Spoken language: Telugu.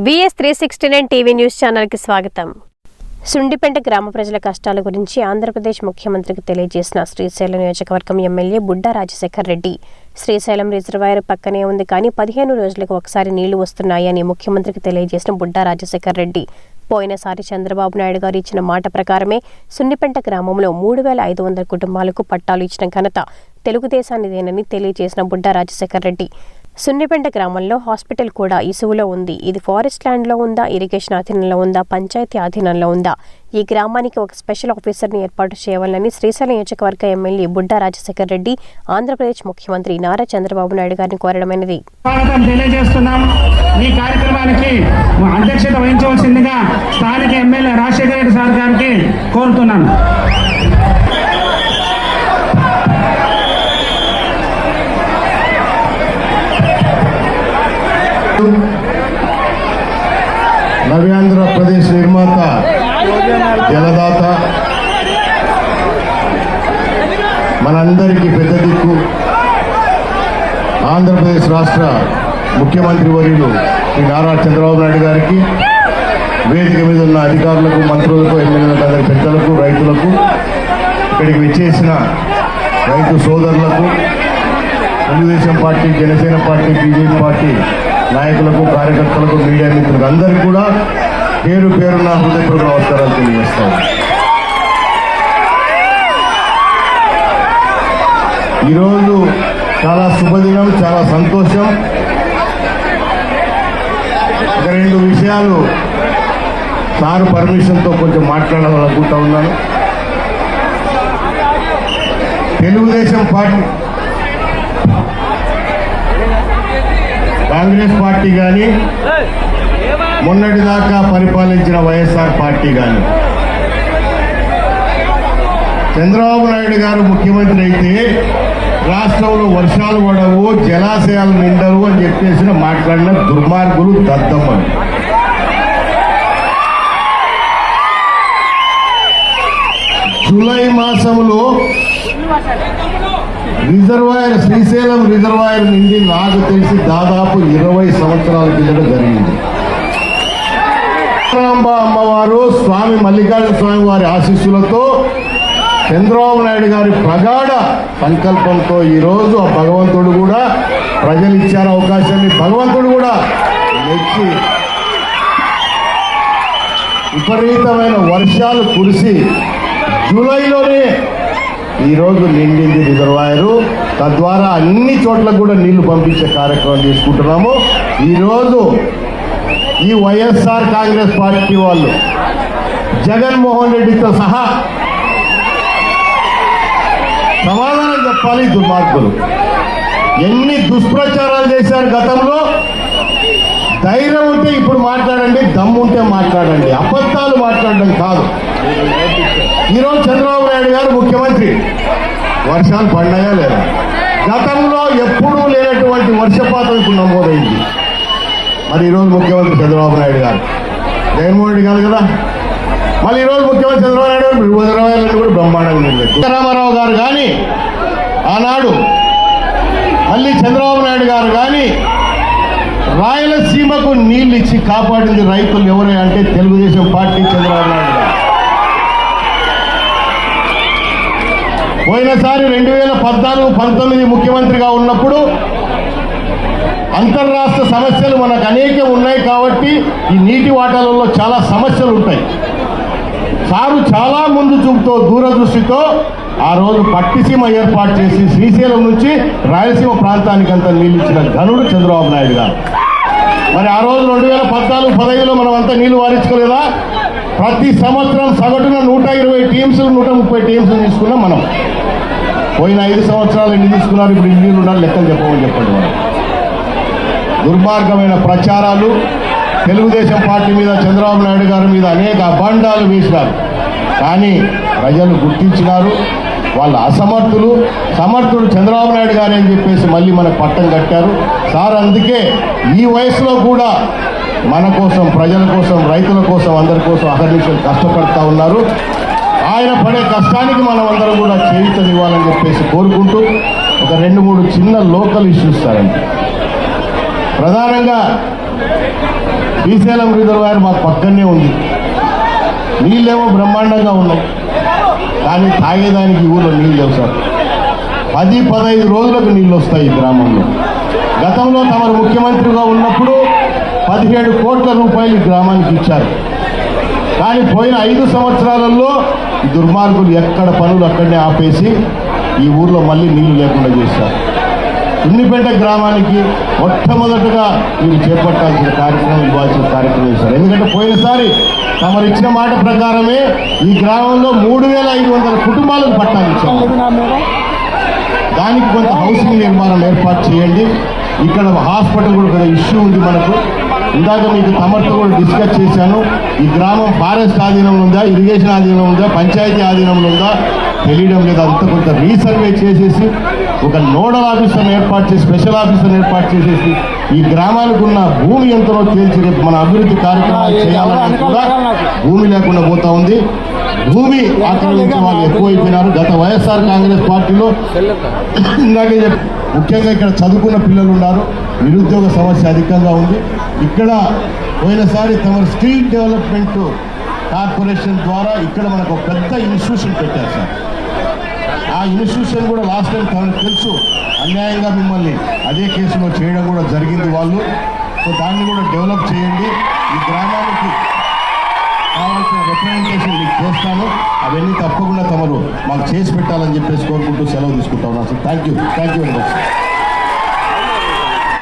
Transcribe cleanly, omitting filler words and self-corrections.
VS369 టీవీ న్యూస్ ఛానల్ కి స్వాగతం. సుండిపెంట గ్రామ ప్రజల కష్టాల గురించి ఆంధ్రప్రదేశ్ ముఖ్యమంత్రికి తెలియజేసిన శ్రీశైలం నియోజకవర్గం ఎమ్మెల్యే బుడ్డా రాజశేఖర్ రెడ్డి. శ్రీశైలం రిజర్వాయర్ పక్కనే ఉంది కానీ 15 రోజులకు ఒకసారి నీళ్లు వస్తున్నాయని ముఖ్యమంత్రికి తెలియజేసిన బుడ్డా రాజశేఖర్ రెడ్డి పోయినసారి చంద్రబాబు నాయుడు గారు ఇచ్చిన మాట ప్రకారమే సుండిపెంట గ్రామంలో 3500 కుటుంబాలకు పట్టాలు ఇచ్చిన ఘనత తెలుగుదేశానిదేనని తెలియజేసిన బుడ్డా రాజశేఖర్ రెడ్డి సున్నిపెంట గ్రామంలో హాస్పిటల్ కూడా ఇసువులో ఉంది. ఇది ఫారెస్ట్ ల్యాండ్లో ఉందా, ఇరిగేషన్ అధీనంలో ఉందా, పంచాయతీ అధీనంలో ఉందా? ఈ గ్రామానికి ఒక స్పెషల్ ఆఫీసర్ని ఏర్పాటు చేయాలని శ్రీశైలం నియోజకవర్గ ఎమ్మెల్యే బుడ్డా రాజశేఖర్ రెడ్డి ఆంధ్రప్రదేశ్ ముఖ్యమంత్రి నారా చంద్రబాబు నాయుడు గారిని కోరడమైనది. ఈ కార్యక్రమానికి అధ్యక్షత వహించవలసిందిగా స్థానిక ఎమ్మెల్యే రాజశేఖర రెడ్డి సార్ గారికి కోరుతున్నాను. నవ్యాంధ్రప్రదేశ్ నిర్మాత, జలదాత, మనందరికీ పెద్ద దిక్కు, ఆంధ్రప్రదేశ్ రాష్ట్ర ముఖ్యమంత్రి వర్యులు శ్రీ నారా చంద్రబాబు నాయుడు గారికి, వేదిక మీద ఉన్న అధికారులకు, మంత్రులకు, ఎమ్మెల్యేలకు, అందరి పెద్దలకు, రైతులకు, ఇక్కడికి విచ్చేసిన రైతు సోదరులకు, Telugu Desam party, Janasena party, BJP party నాయకులకు, కార్యకర్తలకు, మీడియా మిత్రులకు అందరికీ కూడా పేరు పేరున హృదయపూర్వక నమస్కారాలు తెలియజేస్తాను. ఈరోజు చాలా శుభదినం, చాలా సంతోషం. ఒక 2 విషయాలు సార్ పర్మిషన్తో కొంచెం మాట్లాడాలనుకుంటా ఉన్నాను. తెలుగుదేశం పార్టీ, కాంగ్రెస్ పార్టీ కానీ, మొన్నటిదాకా పరిపాలించిన వైఎస్ఆర్ పార్టీ కానీ, చంద్రబాబు నాయుడు గారు ముఖ్యమంత్రి అయితే రాష్ట్రంలో వర్షాలు పడవు, జలాశయాలు నిండవు అని చెప్పేసి మాట్లాడిన దుర్మార్గులు, దద్దమ్మలు. జూలై మాసంలో రిజర్వాయర్, శ్రీశైలం రిజర్వాయర్ నుండి నాకు తెలిసి దాదాపు 20 సంవత్సరాల కిందట జరిగింది. అమ్మవారు, స్వామి మల్లికార్జున స్వామి వారి ఆశీస్సులతో, చంద్రబాబు నాయుడు గారి ప్రగాఢ సంకల్పంతో ఈరోజు ఆ భగవంతుడు కూడా, ప్రజలు ఇచ్చారు అవకాశాన్ని, భగవంతుడు కూడా మెచ్చి విపరీతమైన వర్షాలు కురిసి జూలైలోనే ఈరోజు నిండింది రిజర్వాయరు. తద్వారా అన్ని చోట్ల కూడా నీళ్లు పంపించే కార్యక్రమం తీసుకుంటున్నాము. ఈరోజు ఈ వైఎస్ఆర్ కాంగ్రెస్ పార్టీ వాళ్ళు జగన్మోహన్ రెడ్డితో సహా సమాధానం చెప్పాలి. దుర్మార్గులు ఎన్ని దుష్ప్రచారాలు చేశారు గతంలో. ధైర్యం ఉంటే ఇప్పుడు మాట్లాడండి, దమ్ముంటే మాట్లాడండి, అబద్ధాలు మాట్లాడడం కాదు. ఈరోజు చంద్రబాబు నాయుడు గారు ముఖ్యమంత్రి, వర్షాలు పడినాయా లేదా? గతంలో ఎప్పుడూ లేనటువంటి వర్షపాతం ఇప్పుడు నమోదైంది. మరి ఈరోజు ముఖ్యమంత్రి చంద్రబాబు నాయుడు గారు, జగన్మోహన్ రెడ్డి కాదు కదా. మళ్ళీ ఈరోజు ముఖ్యమంత్రి చంద్రబాబు నాయుడు గారు 2020 కూడా బ్రహ్మాండంగా నిలబెట్టారు. రామారావు గారు కానీ, ఆనాడు మళ్ళీ చంద్రబాబు నాయుడు గారు కానీ రాయలసీమకు నీళ్ళు ఇచ్చి కాపాడింది రైతులు ఎవరే అంటే తెలుగుదేశం పార్టీ, చంద్రబాబు నాయుడు గారు. పోయినసారి 2014-19 ముఖ్యమంత్రిగా ఉన్నప్పుడు అంతర్రాష్ట్ర సమస్యలు మనకు అనేకం ఉన్నాయి కాబట్టి ఈ నీటి వాటాలలో చాలా సమస్యలు ఉంటాయి. సారు చాలా ముందు చూపుతో, దూరదృష్టితో ఆ రోజు పట్టిసీమ ఏర్పాటు చేసి శ్రీశైలం నుంచి రాయలసీమ ప్రాంతానికంతా నీళ్ళు ఇచ్చిన ఘనుడు చంద్రబాబు నాయుడు గారు. మరి ఆ రోజు 2014-15లో మనం అంతా నీళ్లు వారించుకోలేదా? ప్రతి సంవత్సరం సగటున 120 టీమ్స్, 130 టీమ్స్ తీసుకున్నాం మనం. పోయిన 5 సంవత్సరాలు ఎన్ని తీసుకున్నారు, ఇప్పుడు ఇన్ని ఉండాలి, లెక్కలు చెప్పమని చెప్పండి. మనం దుర్మార్గమైన ప్రచారాలు, తెలుగుదేశం పార్టీ మీద, చంద్రబాబు నాయుడు గారి మీద అనేక అభాండాలు వేసినారు. కానీ ప్రజలు గుర్తించినారు. వాళ్ళ అసమర్థులు, సమర్థుడు చంద్రబాబు నాయుడు గారు అని చెప్పేసి మళ్ళీ మనకు పట్టం కట్టారు. సార్ అందుకే ఈ వయసులో కూడా మన కోసం, ప్రజల కోసం, రైతుల కోసం, అందరి కోసం అహర్నిశలు కష్టపడతా ఉన్నారు. ఆయన పడే కష్టానికి మనం అందరం కూడా చేయూతనివ్వాలని చెప్పేసి కోరుకుంటూ ఒక 2-3 చిన్న లోకల్ ఇష్యూస్ సారండి. ప్రధానంగా శ్రీశైలం రిజర్వాయర్ మాకు పక్కనే ఉంది, నీళ్ళేమో బ్రహ్మాండంగా ఉన్నాయి, కానీ తాగేదానికి ఊళ్ళో నీళ్ళు లేవు సార్. 10-15 రోజులకు నీళ్ళు వస్తాయి ఈ గ్రామంలో. గతంలో తమరు ముఖ్యమంత్రిగా ఉన్నప్పుడు 17 కోట్ల రూపాయలు ఈ గ్రామానికి ఇచ్చారు. కానీ పోయిన 5 సంవత్సరాలలో ఈ దుర్మార్గులు ఎక్కడ పనులు అక్కడనే ఆపేసి ఈ ఊర్లో మళ్ళీ నీళ్లు లేకుండా చేశారు. సున్నిపేట గ్రామానికి మొట్టమొదటగా వీళ్ళు చేపట్టాల్సిన కార్యక్రమం, ఇవ్వాల్సిన కార్యక్రమం చేశారు. ఎందుకంటే పోయినసారి తమరు ఇచ్చిన మాట ప్రకారమే ఈ గ్రామంలో 3,500 కుటుంబాలకు పట్టాలు ఇచ్చారు. దానికి కొంత హౌసింగ్ నిర్మాణం ఏర్పాటు చేయండి. ఇక్కడ హాస్పిటల్ కూడా పెద్ద ఇష్యూ ఉంది మనకు. ఇందాక మీకు తమరితో కూడా డిస్కస్ చేశాను. ఈ గ్రామం ఫారెస్ట్ ఆధీనంలో ఉందా, ఇరిగేషన్ ఆధీనంలో ఉందా, పంచాయతీ ఆధీనంలో ఉందా తెలియడం లేదు. అంతా కొంత రీసర్వే చేసేసి ఒక నోడల్ ఆఫీసర్ని ఏర్పాటు చేసి, స్పెషల్ ఆఫీసర్ని ఏర్పాటు చేసేసి ఈ గ్రామానికి ఉన్న భూమి ఎంతనో తేల్చి రేపు మన అభివృద్ధి కార్యక్రమాలు చేయాలని కూడా భూమి లేకుండా పోతా ఉంది. భూమి ఆక్రమించే వాళ్ళు ఎక్కువైపోయినారు. గత వైఎస్ఆర్ కాంగ్రెస్ పార్టీలో ఇందాకే ముఖ్యంగా ఇక్కడ చదువుకున్న పిల్లలు ఉన్నారు, నిరుద్యోగ సమస్య అధికంగా ఉంది. ఇక్కడ పోయినసారి తమ స్కిల్ డెవలప్మెంట్ కార్పొరేషన్ ద్వారా ఇక్కడ మనకు ఒక పెద్ద ఇన్స్టిట్యూషన్ పెట్టారు సార్. ఆ ఇన్స్టిట్యూషన్ కూడా లాస్ట్ టైం తనకు తెలుసు అన్యాయంగా మిమ్మల్ని అదే కేసులో చేయడం కూడా జరిగింది వాళ్ళు. సో దాన్ని కూడా డెవలప్ చేయండి. ఈ గ్రామానికి కావాల్సిన రిప్రజెంటేషన్ మీకు చేస్తాను. అవన్నీ తప్పకుండా తమరు మాకు చేసి పెట్టాలని చెప్పేసి కోరుకుంటూ సెలవు తీసుకుంటా ఉన్నాను sir. Thank you very much.